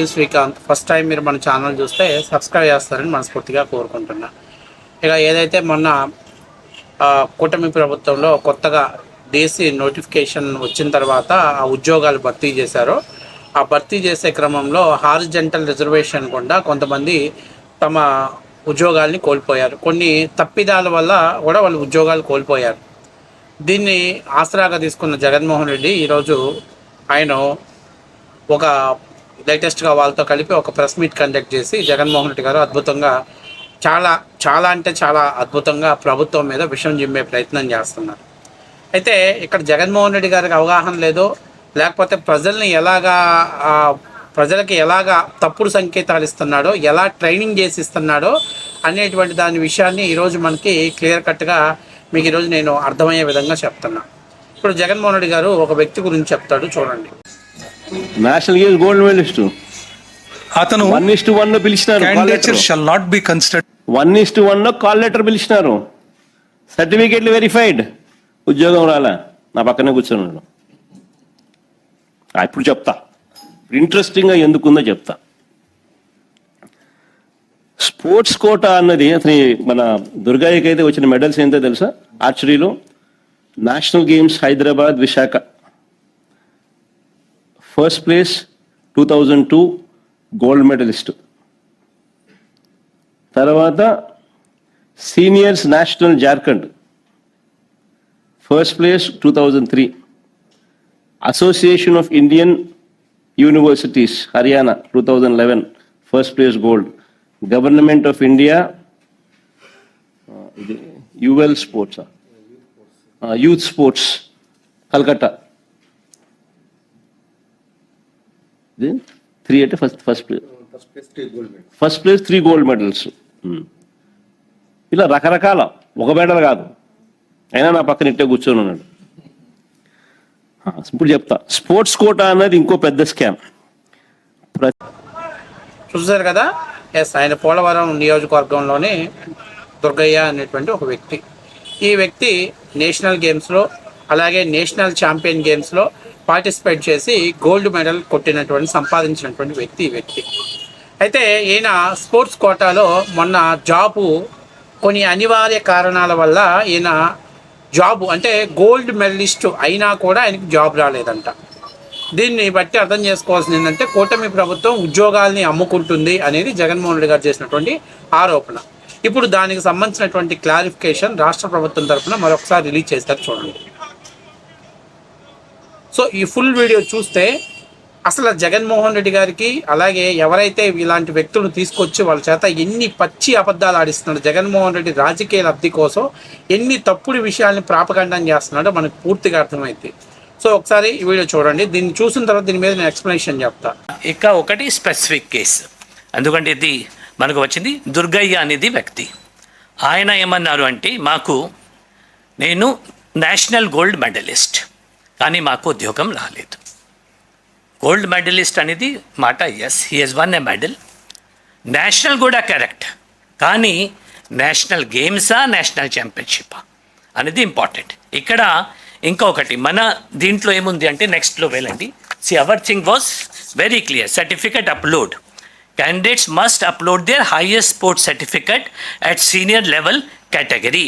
Srikanth first time మీరు మన channel చూస్తే సబ్స్క్రైబ్ చేస్తారని మనస్ఫూర్తిగా కోరుకుంటున్నా. ఇక ఏదైతే మొన్న కూటమి ప్రభుత్వంలో కొత్తగా డీసీ నోటిఫికేషన్ వచ్చిన తర్వాత ఆ ఉద్యోగాలు భర్తీ చేశారో, ఆ భర్తీ చేసే క్రమంలో హారిజంటల్ రిజర్వేషన్ కూడా కొంతమంది తమ ఉద్యోగాల్ని కోల్పోయారు. కొన్ని తప్పిదాల వల్ల కూడా వాళ్ళు ఉద్యోగాలు కోల్పోయారు. దీన్ని ఆసరాగా తీసుకున్న జగన్మోహన్ రెడ్డి ఈరోజు ఆయన ఒక లేటెస్ట్గా వాళ్ళతో కలిపి ఒక ప్రెస్ మీట్ కండక్ట్ చేసి జగన్మోహన్ రెడ్డి గారు అద్భుతంగా చాలా అద్భుతంగా ప్రభుత్వం మీద విషం జిమ్మే ప్రయత్నం చేస్తున్నారు. అయితే ఇక్కడ జగన్మోహన్ రెడ్డి గారికి అవగాహన లేదో, లేకపోతే ప్రజలకి ఎలాగా తప్పుడు సంకేతాలు ఇస్తున్నాడో, ఎలా ట్రైనింగ్ చేసి ఇస్తున్నాడో అనేటువంటి దాని విషయాన్ని ఈరోజు మనకి క్లియర్ కట్గా మీకు ఈరోజు నేను అర్థమయ్యే విధంగా చెప్తున్నా. ఇప్పుడు జగన్మోహన్ రెడ్డి గారు ఒక వ్యక్తి గురించి చెప్తాడు, చూడండి. నేషనల్ గేమ్స్ గోల్డ్ మెడలిస్ట్ అతను 1:1 పిలిచినారు. candidature shall not be considered 1:1 call letter పిలిచినారు. సర్టిఫికేట్లు వెరిఫైడ్, ఉద్యోగం రాలే. నా పక్కనే కూర్చొని ఇప్పుడు చెప్తా, ఇంట్రెస్టింగ్గా ఎందుకుందో చెప్తా. స్పోర్ట్స్ కోటా అన్నది అతని మన దుర్గాయ్యకి అయితే వచ్చిన మెడల్స్ ఏంటో తెలుసా? ఆర్చరీలో national games Hyderabad Visakha first place 2002 gold medallist. తర్వాత seniors national Jharkhand first place 2003. Association of Indian universities Haryana 2011 first place gold. Government of India ఇది యుఎల్ స్పోర్ట్స్ యూత్ స్పోర్ట్స్ కల్కట్టా 3 అంటే ఫస్ట్ ప్లేస్ 3 గోల్డ్ మెడల్స్. ఇలా రకరకాల, ఒక మెడల్ కాదు. అయినా నా పక్కన ఇట్టే కూర్చొని ఉన్నాడు. ఇప్పుడు చెప్తా, స్పోర్ట్స్ కోటా అన్నది ఇంకో పెద్ద స్కామ్. చూసారు కదా, ఆయన పోలవరం నియోజకవర్గంలోనే దుర్గయ్య అనేటువంటి ఒక వ్యక్తి. ఈ వ్యక్తి నేషనల్ గేమ్స్లో అలాగే నేషనల్ ఛాంపియన్ గేమ్స్లో పార్టిసిపేట్ చేసి గోల్డ్ మెడల్ సంపాదించినటువంటి వ్యక్తి ఈ వ్యక్తి. అయితే ఈయన స్పోర్ట్స్ కోటాలో మొన్న జాబు కొన్ని అనివార్య కారణాల వల్ల ఈయన జాబు అంటే గోల్డ్ మెడలిస్ట్ అయినా కూడా ఆయనకి జాబ్ రాలేదంట. దీన్ని బట్టి అర్థం చేసుకోవాల్సింది ఏంటంటే కూటమి ప్రభుత్వం ఉద్యోగాల్ని అమ్ముకుంటుంది అనేది జగన్మోహన్ రెడ్డి గారు చేసినటువంటి ఆరోపణ. ఇప్పుడు దానికి సంబంధించినటువంటి క్లారిఫికేషన్ రాష్ట్ర ప్రభుత్వం తరఫున మరొకసారి రిలీజ్ చేస్తారు, చూడండి. సో ఈ ఫుల్ వీడియో చూస్తే అసలు జగన్మోహన్ రెడ్డి గారికి అలాగే ఎవరైతే ఇలాంటి వ్యక్తులను తీసుకొచ్చి వాళ్ళ చేత ఎన్ని పచ్చి అబద్ధాలు ఆడిస్తున్నాడు, జగన్మోహన్ రెడ్డి రాజకీయ లబ్ధి కోసం ఎన్ని తప్పుడు విషయాల్ని ప్రాపగండం చేస్తున్నాడో మనకు పూర్తిగా అర్థమైంది. సో ఒకసారి ఈ వీడియో చూడండి. దీన్ని చూసిన తర్వాత దీని మీద నేను ఎక్స్ప్లెనేషన్ చెప్తా. ఇక ఒకటి స్పెసిఫిక్ కేసు, ఎందుకంటే ఇది మనకు వచ్చింది దుర్గయ్య అనేది వ్యక్తి. ఆయన ఏమన్నారు అంటే, నేను నేషనల్ గోల్డ్ మెడలిస్ట్ కానీ మాకు ఉద్యోగం రాలేదు. గోల్డ్ మెడలిస్ట్ అనేది మాట yes, he has won a medal. National కూడా కరెక్ట్, కానీ నేషనల్ గేమ్సా నేషనల్ ఛాంపియన్షిప్పా అనేది ఇంపార్టెంట్. ఇక్కడ ఇంకొకటి మన దీంట్లో ఏముంది అంటే, నెక్స్ట్లో వెళ్ళండి. Our thing was very clear. Certificate upload, candidates must upload their highest sports certificate at senior level category.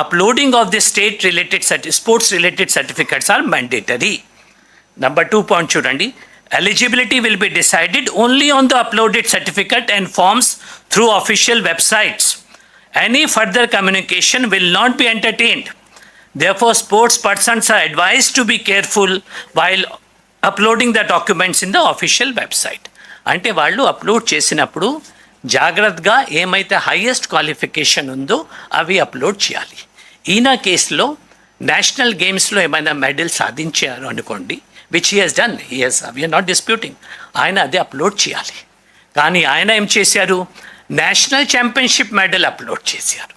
Uploading of the state related sports related certificates are mandatory. Number 2 point chudandi, eligibility will be decided only on the uploaded certificate and forms through official websites. Any further communication will not be entertained. Therefore, sports persons are advised to be careful while uploading the documents in the official website. అంటే వాళ్ళు upload చేసినప్పుడు జాగ్రత్తగా ఏమైతే highest qualification ఉందో అవి upload చేయాలి. ఈయన కేసులో నేషనల్ గేమ్స్లో ఏమైనా మెడల్ సాధించారు అనుకోండి, which he has done, we're not disputing, ఆయన అదే అప్లోడ్ చేయాలి. కానీ ఆయన ఏం చేశారు, నేషనల్ ఛాంపియన్షిప్ మెడల్ అప్లోడ్ చేశారు.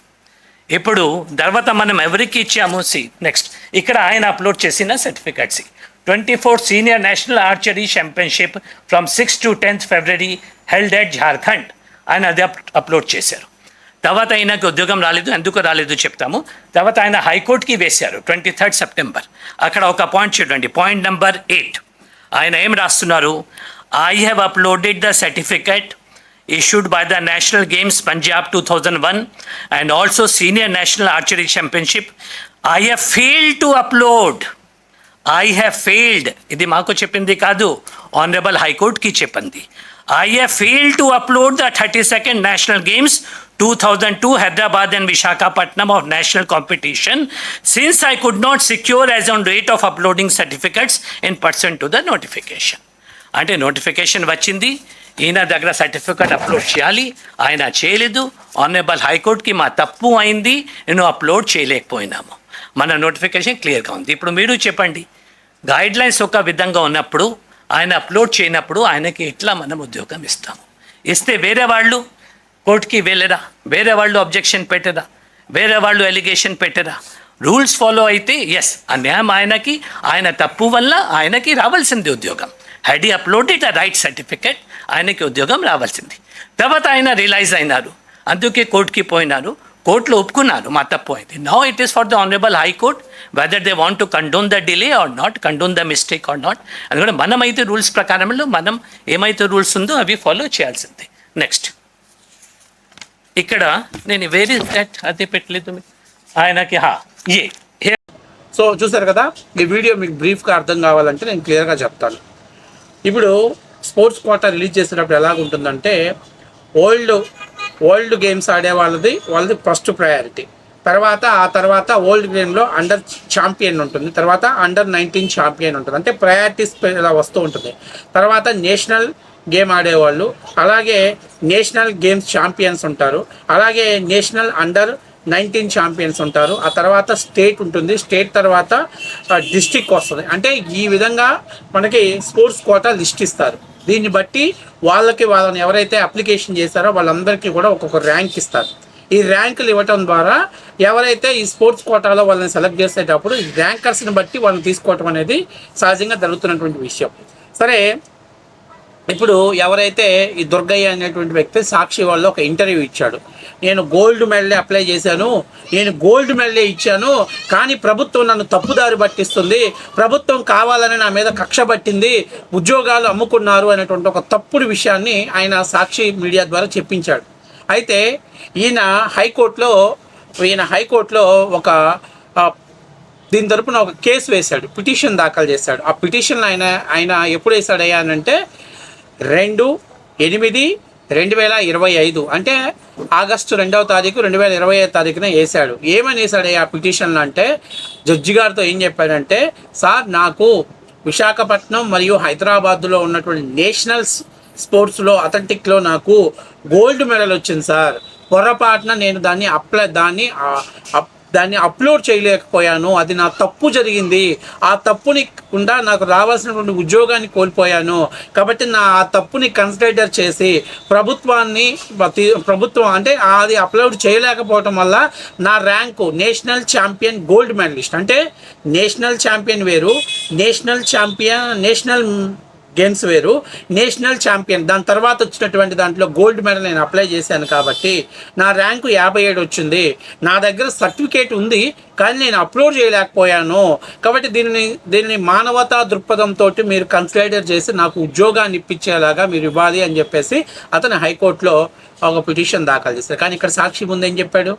ఇప్పుడు తర్వాత మనం ఎవరికి ఇచ్చాము, నెక్స్ట్ ఇక్కడ ఆయన అప్లోడ్ చేసిన certificates 24th Senior National Archery Championship from 6th to 10th February held at Jharkhand. ఆయన అది అప్లోడ్ చేశారు. తర్వాత ఆయనకి ఉద్యోగం రాలేదు. ఎందుకు రాలేదు చెప్తాము. తర్వాత ఆయన హైకోర్టుకి వేశారు 23rd September. అక్కడ ఒక పాయింట్ చూడండి, పాయింట్ నెంబర్ 8. ఆయన ఏం రాస్తున్నారు, I have uploaded the certificate issued by the National Games Punjab 2001 and also Senior National Archery Championship. I have failed to upload. I have failed. ఇది మాకు చెప్పింది కాదు, ఆనరబుల్ హైకోర్టుకి చెప్పింది. I have failed to upload the 32nd National Games 2002 Hyderabad and Visakhapatnam of national competition since I could not secure as on date of uploading certificates in person to the notification. అంటే notification వచ్చింది, ఈయన దగ్గర certificate upload చేయాలి, ఆయన చేయలేదు. Honourable హైకోర్టుకి మా తప్పు అయింది, నేను అప్లోడ్ చేయలేకపోయినాము. మన నోటిఫికేషన్ క్లియర్గా ఉంది. ఇప్పుడు మీరు చెప్పండి, గైడ్ లైన్స్ ఒక విధంగా ఉన్నప్పుడు ఆయన అప్లోడ్ చేయనప్పుడు ఆయనకి ఎట్లా మనం ఉద్యోగం ఇస్తాము? ఇస్తే వేరే వాళ్ళు కోర్టుకి వెళ్ళరా, వేరే వాళ్ళు అబ్జెక్షన్ పెట్టరా, వేరే వాళ్ళు ఎలిగేషన్ పెట్టరా? రూల్స్ ఫాలో అయితే ఎస్, అన్యాయం ఆయనకి, ఆయన తప్పు వల్ల ఆయనకి రావాల్సింది ఉద్యోగం. హ్యాడ్ ఈ అప్లోడెడ్ అ రైట్ సర్టిఫికేట్, ఆయనకి ఉద్యోగం రావాల్సింది. తర్వాత ఆయన రియలైజ్ అయినారు, అందుకే కోర్టుకి పోయినారు, కోర్టులో ఒప్పుకున్నారు మా తప్పు అయింది. Now it is for the honourable high court whether they want to condone the delay or not, condone the mistake or not. అందుకని మనమైతే రూల్స్ ప్రకారంలో మనం ఏమైతే రూల్స్ ఉందో అవి ఫాలో చేయాల్సిందే. నెక్స్ట్ ఇక్కడ నేను వేరే అదే పెట్టలేదు ఆయనకి సో చూసారు కదా, ఈ వీడియో మీకు బ్రీఫ్గా అర్థం కావాలంటే నేను క్లియర్గా చెప్తాను. ఇప్పుడు స్పోర్ట్స్ కోటా రిలీజ్ చేసేటప్పుడు ఎలాగుంటుందంటే ఓల్డ్ గేమ్స్ ఆడే వాళ్ళది ఫస్ట్ ప్రయారిటీ. ఆ తర్వాత ఓల్డ్ గేమ్లో అండర్ ఛాంపియన్ ఉంటుంది, తర్వాత అండర్ 19 ఛాంపియన్ ఉంటుంది. అంటే ప్రయారిటీస్ ఇలా వస్తూ ఉంటుంది. తర్వాత నేషనల్ గేమ్ ఆడేవాళ్ళు, అలాగే నేషనల్ గేమ్స్ ఛాంపియన్స్ ఉంటారు, అలాగే నేషనల్ అండర్ 19 ఛాంపియన్స్ ఉంటారు. ఆ తర్వాత స్టేట్ ఉంటుంది, స్టేట్ తర్వాత డిస్ట్రిక్ట్ వస్తుంది. అంటే ఈ విధంగా మనకి స్పోర్ట్స్ కోటా లిస్ట్ ఇస్తారు. దీన్ని బట్టి వాళ్ళని ఎవరైతే అప్లికేషన్ చేశారో వాళ్ళందరికీ కూడా ఒక్కొక్క ర్యాంక్ ఇస్తారు. ఈ ర్యాంకులు ఇవ్వటం ద్వారా ఎవరైతే ఈ స్పోర్ట్స్ కోటాలో వాళ్ళని సెలెక్ట్ చేసేటప్పుడు ఈ ర్యాంకర్స్ని బట్టి వాళ్ళని తీసుకోవటం అనేది సహజంగా జరుగుతున్నటువంటి విషయం. సరే, ఇప్పుడు ఎవరైతే ఈ దుర్గయ్య అనేటువంటి వ్యక్తి సాక్షి వాళ్ళు ఒక ఇంటర్వ్యూ ఇచ్చాడు. నేను గోల్డ్ మెడలే అప్లై చేశాను, నేను గోల్డ్ మెడలే ఇచ్చాను, కానీ ప్రభుత్వం నన్ను తప్పుదారి పట్టిస్తుంది, ప్రభుత్వం కావాలని నా మీద కక్ష పట్టింది, ఉద్యోగాలు అమ్ముకున్నారు అనేటువంటి ఒక తప్పుడు విషయాన్ని ఆయన సాక్షి మీడియా ద్వారా చెప్పించాడు. అయితే ఈయన హైకోర్టులో ఒక దీని తరపున ఒక కేసు వేశాడు, పిటిషన్ దాఖలు చేశాడు. ఆ పిటిషన్ ఆయన ఎప్పుడు వేశాడయ్యా అంటే 2/8/2025 అంటే ఆగస్టు 2వ తారీఖు 2025 వేశాడు. ఏమని వేశాడు ఆ పిటిషన్లో అంటే, జడ్జి గారితో ఏం చెప్పాడంటే, సార్ నాకు విశాఖపట్నం మరియు హైదరాబాద్లో ఉన్నటువంటి నేషనల్ స్పోర్ట్స్లో అథ్లెటిక్లో నాకు గోల్డ్ మెడల్ వచ్చింది సార్, పొరపాటున నేను దాన్ని అప్లోడ్ చేయలేకపోయాను, అది నా తప్పు జరిగింది, ఆ తప్పుని కుండా నాకు రావాల్సినటువంటి ఉద్యోగాన్ని కోల్పోయాను, కాబట్టి ఆ తప్పుని కన్సిడర్ చేసి ప్రభుత్వం అంటే అది అప్లోడ్ చేయలేకపోవటం వల్ల నా rank national champion gold medalist, అంటే నేషనల్ ఛాంపియన్ వేరు, నేషనల్ గేమ్స్ వేరు, నేషనల్ ఛాంపియన్ దాని తర్వాత వచ్చినటువంటి దాంట్లో గోల్డ్ మెడల్ నేను అప్లై చేశాను కాబట్టి నా ర్యాంకు 57 వచ్చింది. నా దగ్గర సర్టిఫికేట్ ఉంది కానీ నేను అప్లోడ్ చేయలేకపోయాను, కాబట్టి దీనిని మానవతా దృక్పథంతో మీరు కన్సిడర్ చేసి నాకు ఉద్యోగాన్ని ఇప్పించేలాగా మీరు ఇవ్వాలి అని చెప్పేసి అతను హైకోర్టులో ఒక పిటిషన్ దాఖలు చేశారు. కానీ ఇక్కడ సాక్షి ముందు ఏం చెప్పాడు,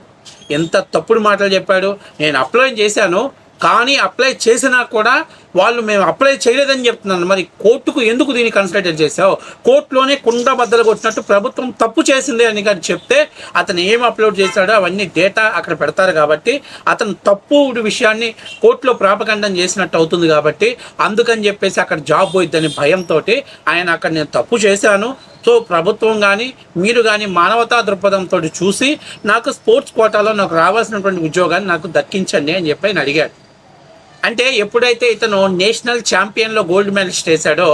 ఎంత తప్పుడు మాటలు చెప్పాడు. నేను అప్లై చేశాను, కానీ అప్లై చేసినా కూడా మేము అప్లై చేయలేదని చెప్తున్నాను. మరి కోర్టుకు ఎందుకు దీన్ని కన్సిడర్ చేసావు? కోర్టులోనే కుండ బద్దలు కొట్టినట్టు ప్రభుత్వం తప్పు చేసింది అని కానీ చెప్తే అతను ఏం అప్లోడ్ చేశాడో అవన్నీ డేటా అక్కడ పెడతారు కాబట్టి అతను తప్పు విషయాన్ని కోర్టులో ప్రాపగండం చేసినట్టు అవుతుంది. కాబట్టి అందుకని చెప్పేసి అక్కడ జాబ్ పోయిద్దని భయంతో ఆయన అక్కడ నేను తప్పు చేశాను, సో ప్రభుత్వం కానీ మీరు కానీ మానవతా దృక్పథంతో చూసి నాకు స్పోర్ట్స్ కోటాలో నాకు రావాల్సినటువంటి ఉద్యోగాన్ని నాకు దక్కించండి అని చెప్పి ఆయన అడిగాడు. అంటే ఎప్పుడైతే ఇతను నేషనల్ ఛాంపియన్లో గోల్డ్ మెడలిస్ట్ వేశాడో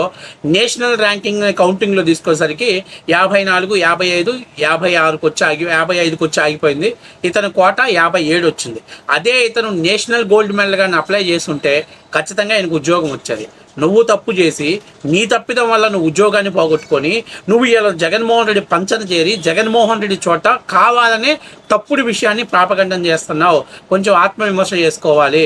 నేషనల్ ర్యాంకింగ్ కౌంటింగ్లో తీసుకునేసరికి 54, 55, 55కి వచ్చి ఆగిపోయింది. ఇతను కోట 57 వచ్చింది. అదే ఇతను నేషనల్ గోల్డ్ మెడల్ కానీ అప్లై చేస్తుంటే ఖచ్చితంగా ఆయనకు ఉద్యోగం వచ్చేది. నువ్వు తప్పు చేసి నీ తప్పిదం వల్ల నువ్వు ఉద్యోగాన్ని పోగొట్టుకొని నువ్వు ఇలా జగన్మోహన్ రెడ్డి పంచన చేరి జగన్మోహన్ రెడ్డి చోట కావాలనే తప్పుడు విషయాన్ని ప్రాపగండం చేస్తున్నావు. కొంచెం ఆత్మవిమర్శ చేసుకోవాలి.